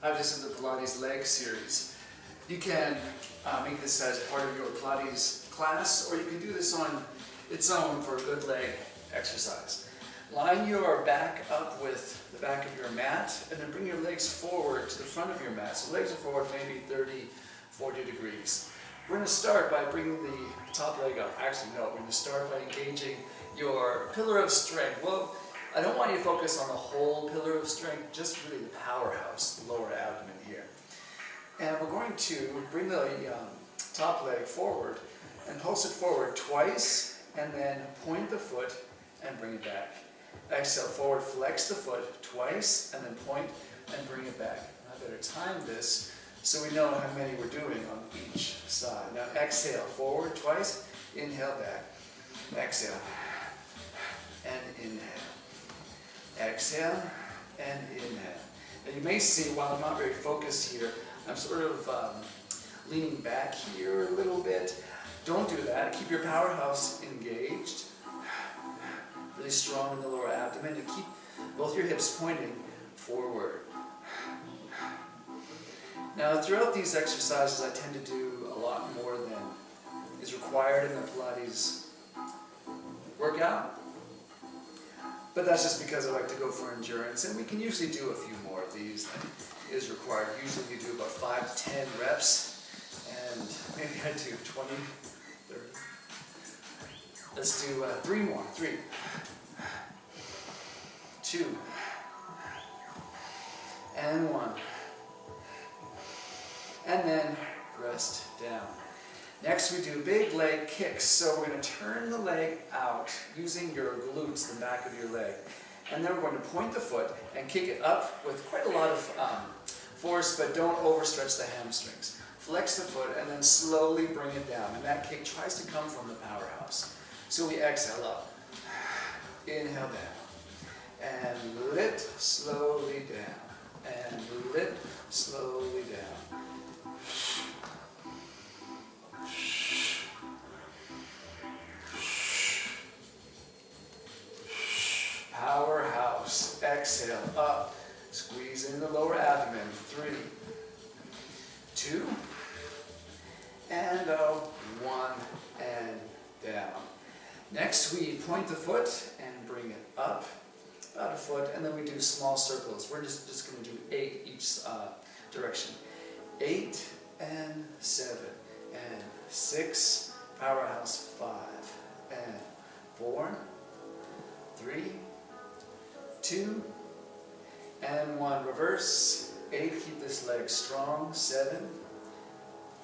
This is the Pilates leg series. You can make this as part of your Pilates class, or you can do this on its own for a good leg exercise. Line your back up with the back of your mat, and then bring your legs forward to the front of your mat. So legs are forward maybe 30, 40 degrees. We're going to start by bringing the top leg up. Actually, no, we're going to start by engaging your pillar of strength. Well, I don't want you to focus on the whole pillar of strength, just really the powerhouse, the lower abdomen here. And we're going to bring the top leg forward and pulse it forward twice, and then point the foot and bring it back. Exhale, forward, flex the foot twice, and then point and bring it back. I better time this so we know how many we're doing on each side. Now exhale, forward twice, inhale back. Exhale, and inhale. Exhale, and inhale. Now you may see, while I'm not very focused here, I'm sort of leaning back here a little bit. Don't do that. Keep your powerhouse engaged. Really strong in the lower abdomen, and keep both your hips pointing forward. Now, throughout these exercises, I tend to do a lot more than is required in the Pilates workout. But that's just because I like to go for endurance, and we can usually do a few more of these than is required. Usually you do about 5 to 10 reps, and maybe I do 20, 30. Let's do 3 more. 3, 2, and 1. And then rest down. Next we do big leg kicks. So we're going to turn the leg out using your glutes, the back of your leg. And then we're going to point the foot and kick it up with quite a lot of force, but don't overstretch the hamstrings. Flex the foot and then slowly bring it down. And that kick tries to come from the powerhouse. So we exhale up, inhale down, and lift slowly down, and lift slowly down. Powerhouse. Exhale up, squeeze in the lower abdomen. 3, 2, and 1, and down. Next we point the foot and bring it up about a foot, and then we do small circles. We're just going to do 8 each direction. 8 and 7 and 6, powerhouse. 5 and 4, 3, 2, and 1. Reverse. 8, keep this leg strong. 7,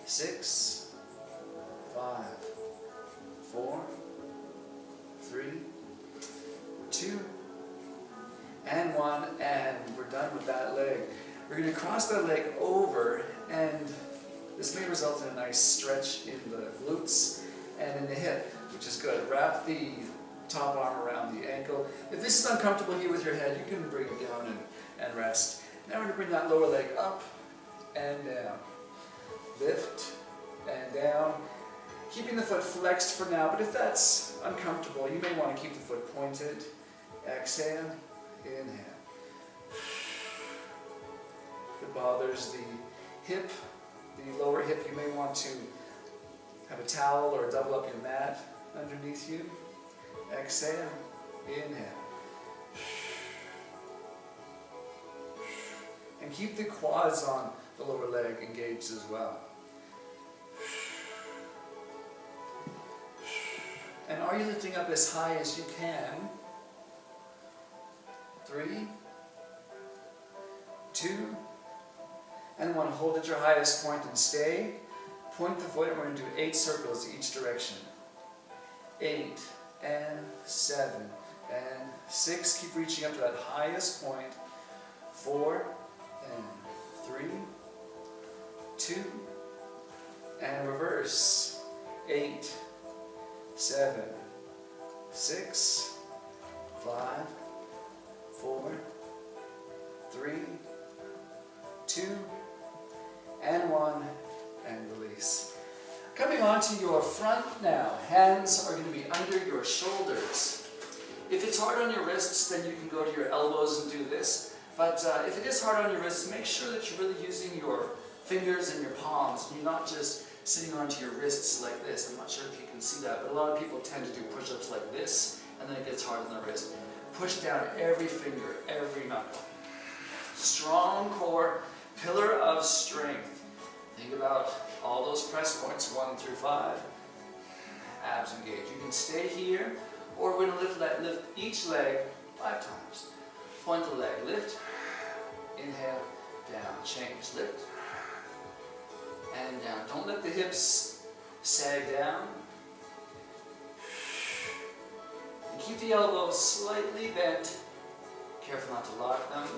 6, 5, 4, 3, 2, and 1, and we're done with that leg. We're going to cross that leg over, and this may result in a nice stretch in the glutes and in the hip, which is good. Wrap the top arm around the ankle. If this is uncomfortable here with your head, you can bring it down and rest. Now we're going to bring that lower leg up and down. Lift and down. Keeping the foot flexed for now, but if that's uncomfortable, you may want to keep the foot pointed. Exhale, inhale. If it bothers the hip, the lower hip, you may want to have a towel or double up your mat underneath you. Exhale, inhale. And keep the quads on the lower leg engaged as well. And are you lifting up as high as you can? 3, 2, and 1. Hold at your highest point and stay. Point the foot, and we're going to do 8 circles each direction. 8 and 7 and 6. Keep reaching up to that highest point. 4 and 3, 2, and reverse. 8, 7, 6, 5, 4, 3, 2, and 1, and release. Coming on to your front now. Hands are going to be under your shoulders. If it's hard on your wrists, then you can go to your elbows and do this. But if it is hard on your wrists, make sure that you're really using your fingers and your palms. You're not just sitting onto your wrists like this. I'm not sure if you can see that, but a lot of people tend to do push-ups like this, and then it gets hard on the wrist. Push down every finger, every knuckle. Strong core, pillar of strength. Think about all those press points, 1 through 5. Abs engaged. You can stay here, or we're going to lift each leg 5 times. Point the leg, lift, inhale, down, change, lift, and down. Don't let the hips sag down. And keep the elbows slightly bent. Careful not to lock them.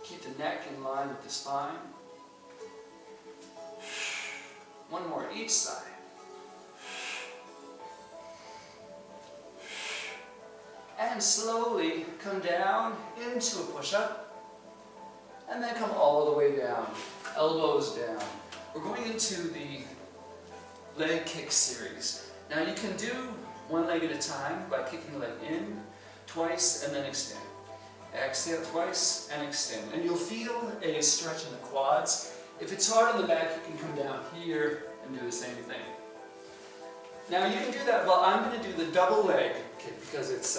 Keep the neck in line with the spine. One more each side. And slowly come down into a push-up. And then come all the way down. Elbows down. We're going into the leg kick series. Now you can do one leg at a time by kicking the leg in twice and then extend. Exhale twice and extend. And you'll feel a stretch in the quads. If it's hard on the back, you can come down here and do the same thing. Now you can do that, but I'm going to do the double leg kick because it's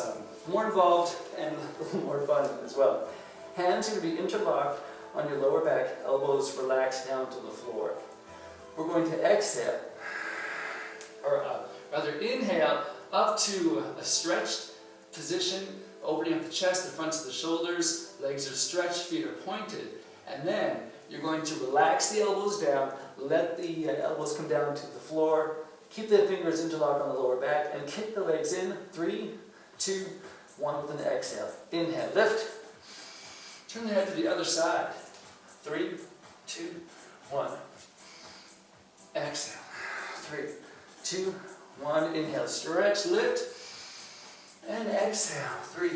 more involved and a little more fun as well. Hands are going to be interlocked on your lower back, elbows relaxed down to the floor. We're going to exhale, or rather inhale up to a stretched position, opening up the chest, the fronts of the shoulders, legs are stretched, feet are pointed, and then you're going to relax the elbows down, let the elbows come down to the floor, keep the fingers interlocked on the lower back, and kick the legs in. 3, 2, 1 with an exhale. Inhale, lift. Turn the head to the other side. 3, 2, 1. Exhale. 3, 2, 1. Inhale, stretch, lift. And exhale. 3,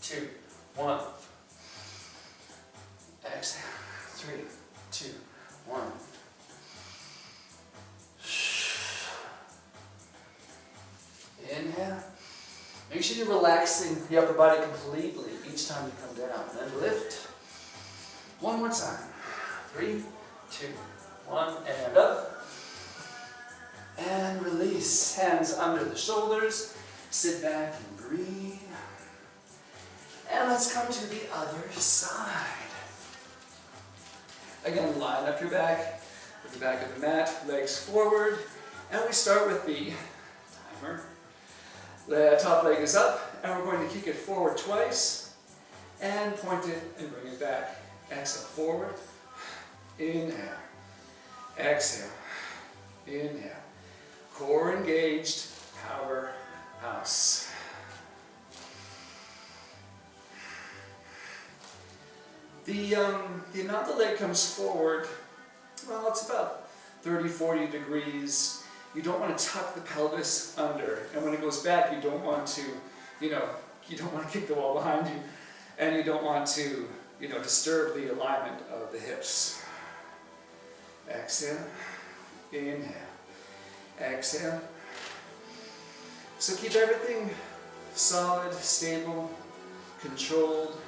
2, 1. Exhale. 3, 2, 1. Inhale. Make sure you're relaxing the upper body completely each time you come down. And lift. One more time. 3, 2, 1. And up. And release. Hands under the shoulders. Sit back and breathe. And let's come to the other side. Again, line up your back with the back of the mat, legs forward. And we start with the timer. The top leg is up, and we're going to kick it forward twice, and point it and bring it back. Exhale, forward, inhale, exhale, inhale. Core engaged, powerhouse. The amount the leg comes forward, well, it's about 30, 40 degrees. You don't want to tuck the pelvis under, and when it goes back, you don't want to, you don't want to kick the wall behind you, and you don't want to, disturb the alignment of the hips. Exhale, inhale, exhale. So keep everything solid, stable, controlled.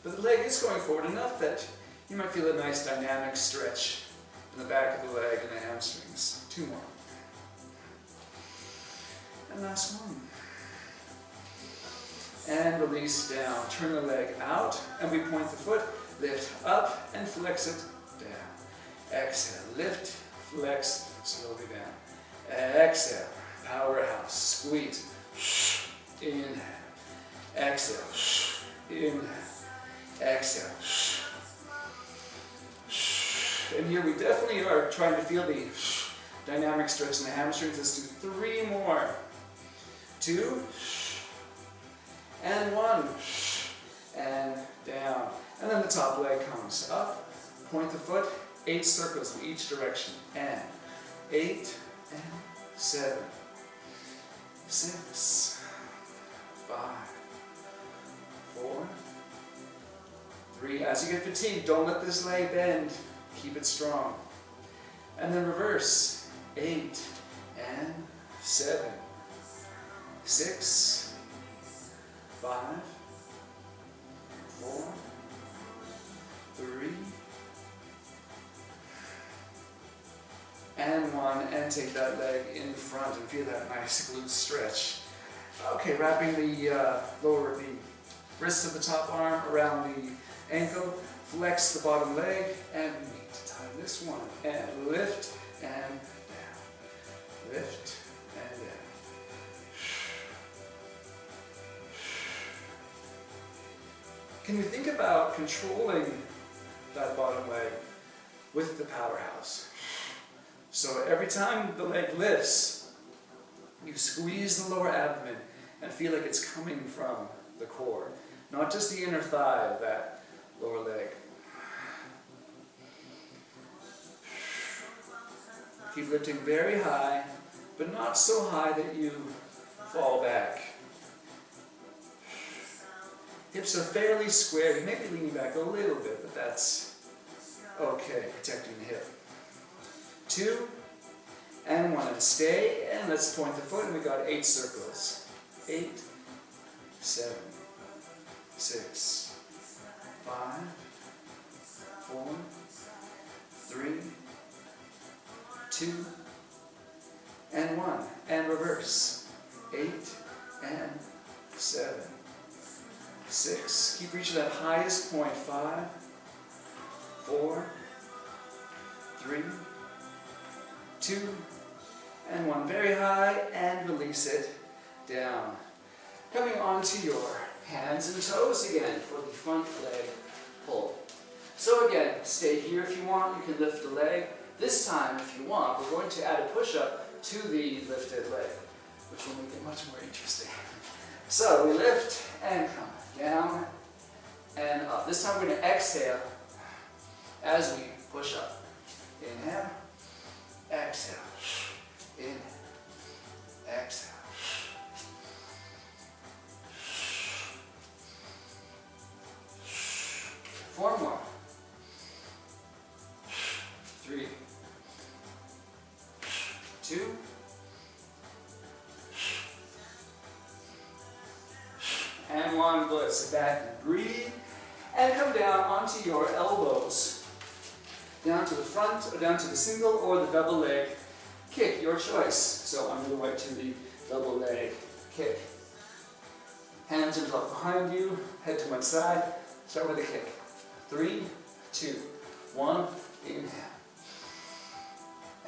But the leg is going forward enough that you might feel a nice dynamic stretch in the back of the leg and the hamstrings. 2 more. And last one. And release down. Turn the leg out, and we point the foot. Lift up and flex it down. Exhale. Lift, flex, slowly down. Exhale. Powerhouse. Squeeze. Inhale. Exhale. Inhale. Exhale. And here we definitely are trying to feel the dynamic stretch in the hamstrings. Let's do 3 more. 2. And 1. And down. And then the top leg comes up. Point the foot. 8 circles in each direction. And 8 and 7. 6. 5. 4. 3. As you get fatigued, don't let this leg bend. Keep it strong. And then reverse. 8 and 7, 6, 5, 4, 3, and 1, and take that leg in front and feel that nice glute stretch. Okay, wrapping the wrist of the top arm around the ankle, flex the bottom leg, and we need to tie this one, and lift and down, lift and down. Can you think about controlling that bottom leg with the powerhouse? So every time the leg lifts, you squeeze the lower abdomen and feel like it's coming from the core, not just the inner thigh of that lower leg. Keep lifting very high, but not so high that you fall back. Hips are fairly square. You may be leaning back a little bit, but that's okay, protecting the hip. 2 and 1, and stay, and let's point the foot, and we got 8 circles. 8, 7, 6, 5, 4, 3, 2, and 1, and reverse. 8 and 7, 6. Keep reaching that highest point. 5, 4, 3, 2, and 1. Very high, and release it down. Coming onto your hands and toes again for the front leg pull. So again, stay here if you want. You can lift the leg. This time, if you want, we're going to add a push-up to the lifted leg, which will make it much more interesting. So we lift and come down and up. This time we're going to exhale as we push up. Inhale, exhale, inhale, exhale. 4 more. 3, 2, and 1. Good. Sit back and breathe. And come down onto your elbows. Down to the front, or down to the single or the double leg kick, your choice. So I'm going to right to the double leg kick. Hands are dropped behind you, head to one side. Start with a kick. 3, 2, 1. Inhale.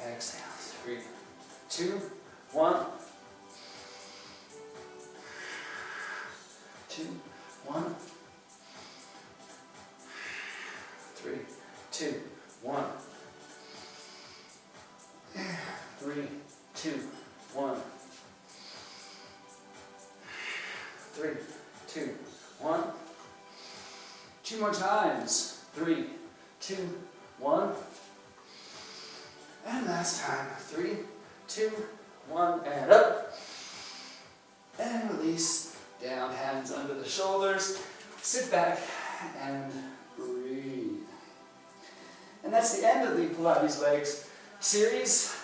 Exhale. 3, 2, 1. 2, 1. 3, 2, 1. 3, 2, 1. 3, 2, 1. 2 more times. 3, 2, 1. And last time. 3, 2, 1. And up. And release. Down. Hands under the shoulders. Sit back and breathe. And that's the end of the Pilates legs series.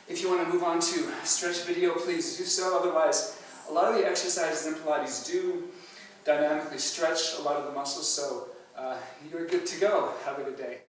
If you want to move on to stretch video, please do so. Otherwise, a lot of the exercises in Pilates do dynamically stretch a lot of the muscles, so you're good to go. Have a good day.